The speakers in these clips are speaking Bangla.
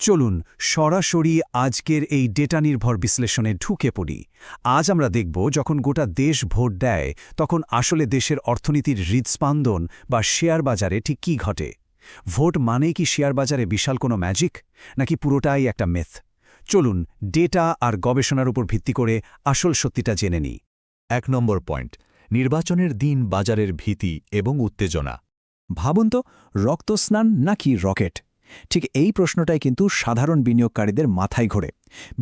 চলুন সরাসরি আজকের এই ডেটা নির্ভর বিশ্লেষণে ঢুকে পড়ি। আজ আমরা দেখব যখন গোটা দেশ ভোট দেয় তখন আসলে দেশের অর্থনীতির হৃদস্পন্দন বা শেয়ার বাজারে ঠিক কী ঘটে। ভোট মানেই কি শেয়ার বাজারে বিশাল কোনো ম্যাজিক, নাকি পুরোটাই একটা মিথ? চলুন ডেটা আর গবেষণার উপর ভিত্তি করে আসল সত্যিটা জেনে নিই। ১ নম্বর পয়েন্ট, নির্বাচনের দিন বাজারের ভীতি এবং উত্তেজনা। ভাবুন তো, রক্তস্নান নাকি রকেট? ঠিক এই প্রশ্নটাই কিন্তু সাধারণ বিনিয়োগকারীদের মাথায় ঘোরে,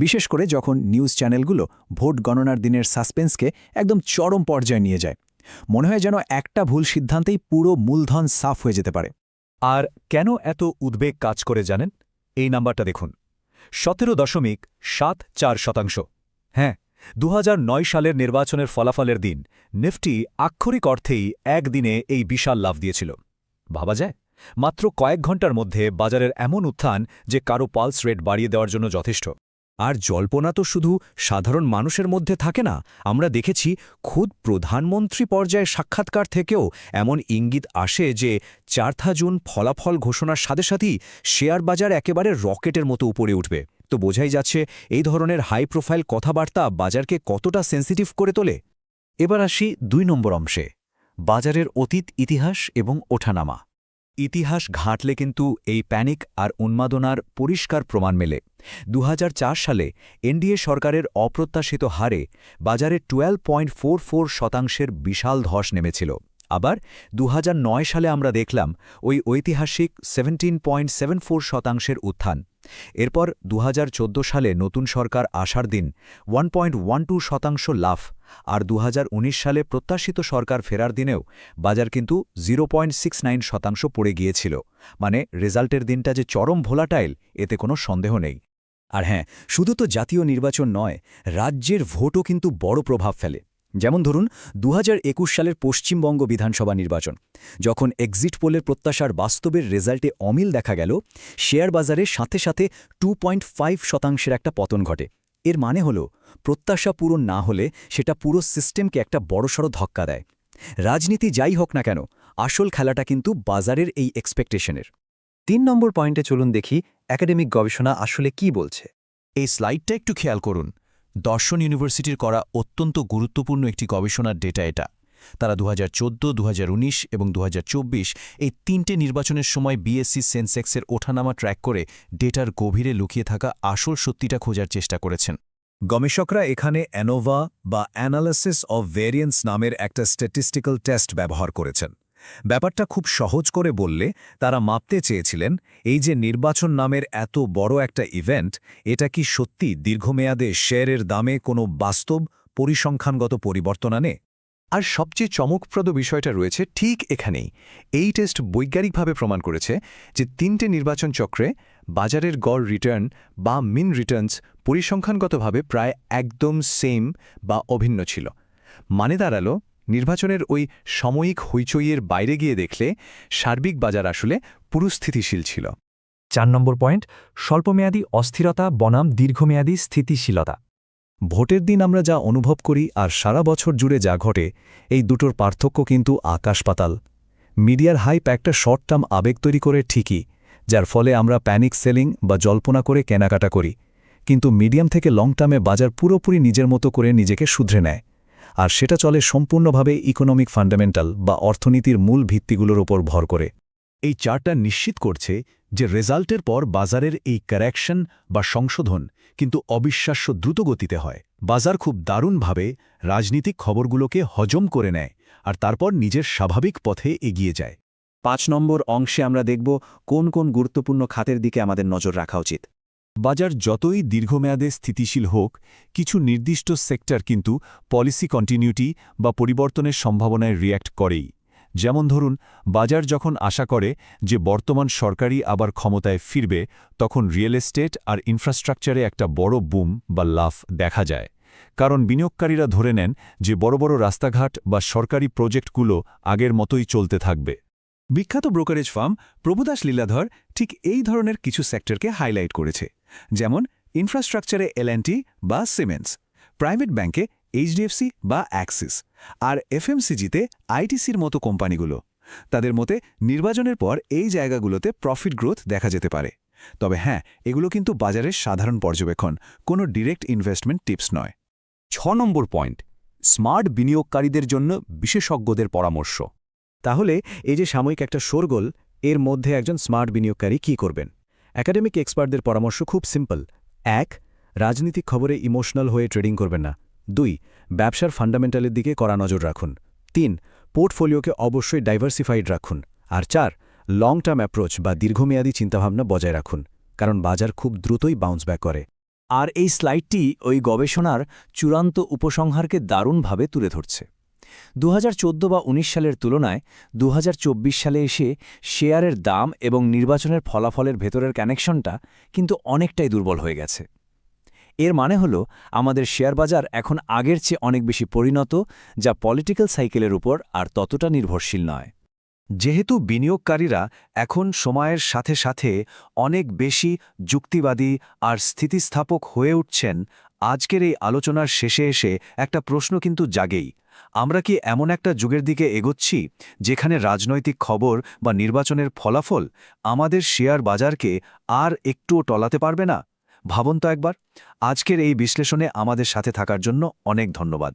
বিশেষ করে যখন নিউজ চ্যানেলগুলো ভোট গণনার দিনের সাসপেন্সকে একদম চরম পর্যায়ে নিয়ে যায়। মনে হয় যেন একটা ভুল সিদ্ধান্তেই পুরো মূলধন সাফ হয়ে যেতে পারে। আর কেন এত উদ্বেগ কাজ করে জানেন? এই নাম্বারটা দেখুন, 17.74%। হ্যাঁ, 2009 সালের নির্বাচনের ফলাফলের দিন নিফটি আক্ষরিক অর্থেই একদিনে এই বিশাল লাভ দিয়েছিল। ভাবা যায়, মাত্র কয়েক ঘন্টার মধ্যে বাজারের এমন উত্থান যে কারো পালস রেট বাড়িয়ে দেওয়ার জন্য যথেষ্ট। আর জল্পনা তো শুধু সাধারণ মানুষের মধ্যে থাকে না, আমরা দেখেছি খুদ প্রধানমন্ত্রী পর্যায়ে সাক্ষাৎকার থেকেও এমন ইঙ্গিত আসে যে 4 জুন ফলাফল ঘোষণার সাথে সাথেই শেয়ার বাজার একেবারে রকেটের মতো উপরে উঠবে। তো বোঝাই যাচ্ছে এই ধরনের হাই প্রোফাইল কথাবার্তা বাজারকে কতটা সেন্সিটিভ করে তোলে। এবার আসি ২ নম্বর অংশে, বাজারের অতীত ইতিহাস এবং ওঠানামা। ইতিহাস ঘাঁটলে কিন্তু এই প্যানিক আর উন্মাদনার পরিষ্কার প্রমাণ মেলে। 2004 সালে এনডিএ সরকারের অপ্রত্যাশিত হারে বাজারে 12.44% বিশাল ধস নেমেছিল। আবার 2009 সালে আমরা দেখলাম ওই ঐতিহাসিক 17.74% উত্থান। এরপর 2014 সালে নতুন সরকার আসার দিন 1.12% লাভ, আর 2019 সালে প্রত্যাশিত সরকার ফেরার দিনেও বাজার কিন্তু 0.69% পড়ে গিয়েছিল। মানে রেজাল্টের দিনটা যে চরম ভোলাটাইল, এতে কোনো সন্দেহ নেই। আর হ্যাঁ, শুধু তো জাতীয় নির্বাচন নয়, রাজ্যের ভোটও কিন্তু বড় প্রভাব ফেলে। যেমন ধরুন 2021 সালের পশ্চিমবঙ্গ বিধানসভা নির্বাচন, যখন এক্সিট পোলের প্রত্যাশার বাস্তবের রেজাল্টে অমিল দেখা গেল, শেয়ার বাজারে সাথে সাথে 2.5% একটা পতন ঘটে। এর মানে হলো, প্রত্যাশা পূরণ না হলে সেটা পুরো সিস্টেমকে একটা বড়সড় ধাক্কা দেয়। রাজনীতি যাই হোক না কেন, আসল খেলাটা কিন্তু বাজারের এই এক্সপেকটেশনের। ৩ নম্বর পয়েন্টে চলুন দেখি একাডেমিক গবেষণা আসলে কি বলছে। এই স্লাইডটা একটু খেয়াল করুন। দর্শন ইউনিভার্সিটির করা অত্যন্ত গুরুত্বপূর্ণ একটি গবেষণার ডেটা এটা। তারা 2014, 2019 এবং 2024 এই 3টে নির্বাচনের সময় বিএসসি সেন্সেক্সের ওঠানামা ট্র্যাক করে ডেটার গভীরে লুকিয়ে থাকা আসল সত্যিটা খোঁজার চেষ্টা করেছেন। গবেষকরা এখানে অ্যানোভা বা অ্যানালাইসিস অফ ভেরিয়েন্স নামের একটা স্ট্যাটিস্টিক্যাল টেস্ট ব্যবহার করেছেন। ব্যাপারটা খুব সহজ করে বললে, তারা মাপতে চেয়েছিলেন এই যে নির্বাচন নামের এত বড় একটা ইভেন্ট, এটা কি সত্যি দীর্ঘমেয়াদে শেয়ারের দামে কোনো বাস্তব পরিসংখ্যানগত পরিবর্তন আনে। আর সবচেয়ে চমকপ্রদ বিষয়টা রয়েছে ঠিক এখানেই। এই টেস্ট বৈজ্ঞানিকভাবে প্রমাণ করেছে যে 3টে নির্বাচন চক্রে বাজারের গড় রিটার্ন বা মিন রিটার্নস পরিসংখ্যানগতভাবে প্রায় একদম সেম বা অভিন্ন ছিল। মানে দাঁড়ালো, নির্বাচনের ওই সাময়িক হইচইয়ের বাইরে গিয়ে দেখলে সার্বিক বাজার আসলে পুরুস্থিতিশীল ছিল। ৪ নম্বর পয়েন্ট, স্বল্পমেয়াদী অস্থিরতা বনাম দীর্ঘমেয়াদী স্থিতিশীলতা। ভোটের দিন আমরা যা অনুভব করি আর সারা বছর জুড়ে যা ঘটে, এই দুটোর পার্থক্য কিন্তু আকাশ পাতাল। মিডিয়ার হাইপ একটা শর্ট টার্ম আবেগ তৈরি করে ঠিকই, যার ফলে আমরা প্যানিক সেলিং বা জল্পনা করে কেনাকাটা করি, কিন্তু মিডিয়াম থেকে লং টার্মে বাজার পুরোপুরি নিজের মতো করে নিজেকে শুধরে নেয়। আর সেটা চলে সম্পূর্ণভাবে ইকোনমিক ফান্ডামেন্টাল বা অর্থনীতির মূল ভিত্তিগুলোর ওপর ভর করে। এই চার্টটা নিশ্চিত করছে যে রেজাল্টের পর বাজারের এই কারেকশন বা সংশোধন কিন্তু অবিশ্বাস্য দ্রুতগতিতে হয়। বাজার খুব দারুণভাবে রাজনীতিক খবরগুলোকে হজম করে নেয় আর তারপর নিজের স্বাভাবিক পথে এগিয়ে যায়। ৫ নম্বর অংশে আমরা দেখব কোন কোন গুরুত্বপূর্ণ খাতের দিকে আমাদের নজর রাখা উচিত। বাজার যতই দীর্ঘমেয়াদে স্থিতিশীল হোক, কিছু নির্দিষ্ট সেক্টর কিন্তু পলিসি কন্টিনিউটি বা পরিবর্তনের সম্ভাবনায় রিয়্যাক্ট করেই। যেমন ধরুন, বাজার যখন আশা করে যে বর্তমান সরকারই আবার ক্ষমতায় ফিরবে, তখন রিয়েল এস্টেট আর ইনফ্রাস্ট্রাকচারে একটা বড় বুম বা লাফ দেখা যায়। কারণ বিনিয়োগকারীরা ধরে নেন যে বড় বড় রাস্তাঘাট বা সরকারি প্রজেক্টগুলো আগের মতোই চলতে থাকবে। বিখ্যাত ব্রোকারেজ ফার্ম প্রভুদাস লীলাধর ঠিক এই ধরনের কিছু সেক্টরকে হাইলাইট করেছে, যেমন ইনফ্রাস্ট্রাকচারে এল&টি বা সিমেন্টস, প্রাইভেট ব্যাংকে এইচডিএফসি বা অ্যাক্সিস, আর এফএমসিজিতে আইটিসির মতো কোম্পানিগুলো। তাদের মতে নির্বাচনের পর এই জায়গাগুলোতে প্রফিট গ্রোথ দেখা যেতে পারে। তবে হ্যাঁ, এগুলো কিন্তু বাজারের সাধারণ পর্যবেক্ষণ, কোনো ডিরেক্ট ইনভেস্টমেন্ট টিপস নয়। 6 নম্বর পয়েন্ট, স্মার্ট বিনিয়োগকারীদের জন্য বিশেষজ্ঞদের পরামর্শ। তাহলে এই যে সাময়িক একটা শোরগোল, এর মধ্যে একজন স্মার্ট বিনিয়োগকারী কি করবেন? একাডেমিক এক্সপার্টদের পরামর্শ খুব সিম্পল। 1. রাজনৈতিক খবরে ইমোশনাল হয়ে ট্রেডিং করবেন না। 2. ব্যবসার ফান্ডামেন্টালের দিকে কড়া নজর রাখুন। 3. পোর্টফোলিওকে অবশ্যই ডাইভার্সিফাইড রাখুন। আর 4. লং টার্ম অ্যাপ্রোচ বা দীর্ঘমেয়াদী চিন্তাভাবনা বজায় রাখুন, কারণ বাজার খুব দ্রুতই বাউন্স ব্যাক করে। আর এই স্লাইডটি ওই গবেষণার চূড়ান্ত উপসংহারকে দারুণভাবে তুলে ধরছে। 2014 বা 19 সালের তুলনায় 2024 সালে এসে শেয়ারের দাম এবং নির্বাচনের ফলাফলের ভেতরের কানেকশনটা কিন্তু অনেকটাই দুর্বল হয়ে গেছে। এর মানে হলো আমাদের শেয়ার বাজার এখন আগের চেয়ে অনেক বেশি পরিণত, যা পলিটিক্যাল সাইকেলের উপর আর ততটা নির্ভরশীল নয়। যেহেতু বিনিয়োগকারীরা এখন সময়ের সাথে সাথে অনেক বেশি যুক্তিবাদী আর স্থিতিস্থাপক হয়ে উঠছেন, আজকের এই আলোচনার শেষে এসে একটা প্রশ্ন কিন্তু জাগেই। আমরা কি এমন একটা যুগের দিকে এগোচ্ছি যেখানে রাজনৈতিক খবর বা নির্বাচনের ফলাফল আমাদের শেয়ার বাজারকে আর একটুও টলাতে পারবে না? ভাবুন তো একবার। আজকের এই বিশ্লেষণে আমাদের সাথে থাকার জন্য অনেক ধন্যবাদ।